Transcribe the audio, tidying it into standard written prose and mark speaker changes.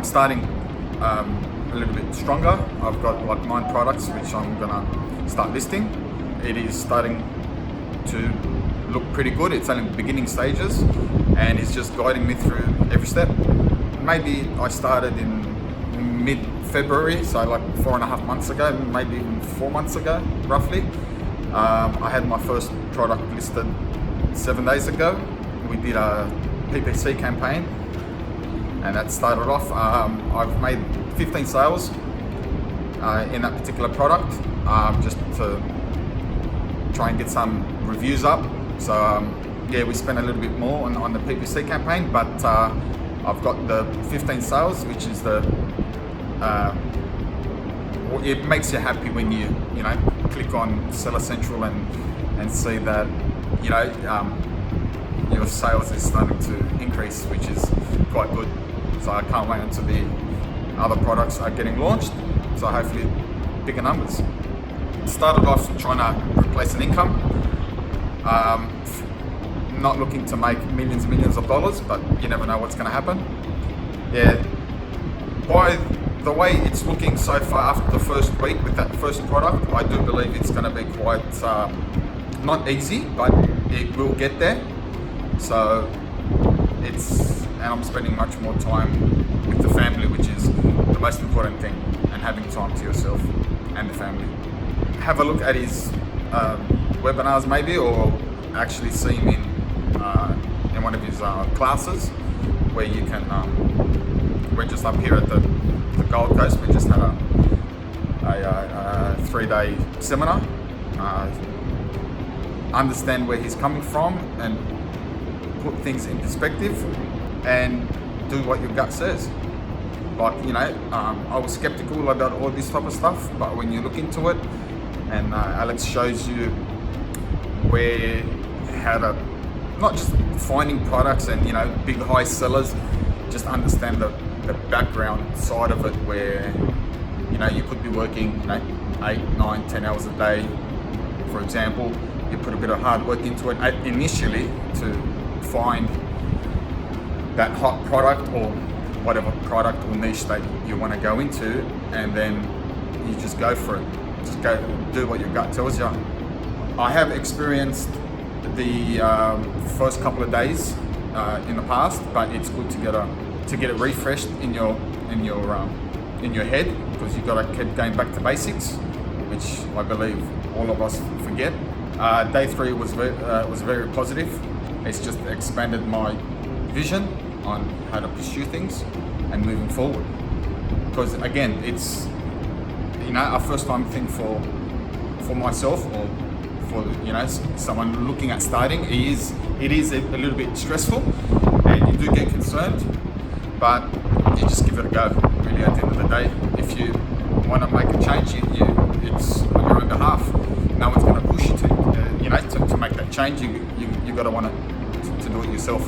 Speaker 1: I'm starting a little bit stronger. I've got like 9 products which I'm gonna start listing. It is starting to look pretty good. It's only the beginning stages, and it's just guiding me through every step. Maybe I started in mid-February, so like 4.5 months ago, maybe even 4 months ago, roughly. I had my first product listed 7 days ago. We did a PPC campaign, and that started off. I've made 15 sales in that particular product, just to try and get some reviews up. So yeah, we spent a little bit more on the PPC campaign, but I've got the 15 sales, which is the it makes you happy when you click on Seller Central and see that your sales is starting to increase, which is quite good. So I can't wait until the other products are getting launched, so hopefully bigger numbers. Started off trying to replace an income, not looking to make millions and millions of dollars, but you never know what's going to happen. Yeah, by the way it's looking so far after the first week with that first product, I do believe it's going to be quite not easy, but it will get there. So and I'm spending much more time with the family, which is the most important thing, and having time to yourself and the family. Have a look at his webinars maybe, or actually see him in one of his classes, where you can, we're just up here at the Gold Coast. We just had a 3-day seminar, understand where he's coming from and put things in perspective and do what your gut says. Like, I was skeptical about all this type of stuff, but when you look into it, and Alex shows you how to, not just finding products and big high sellers, just understand the background side of it, where you could be working 8, 9, 10 hours a day, for example. You put a bit of hard work into it initially to find that hot product or whatever product or niche that you want to go into, and then you just go for it. Just go do what your gut tells you. I have experienced the first couple of days in the past, but it's good to get it refreshed in your head, because you've got to keep going back to basics, which I believe all of us forget. Day 3 was very positive. It's just expanded my vision on how to pursue things and moving forward. Because again, it's a first time thing for myself, or for someone looking at starting. It is a little bit stressful, and you do get concerned, but you just give it a go. Really, at the end of the day, if you want to make a change, it's on your own behalf. No one's going to push you to make that change. You got to want to do it yourself.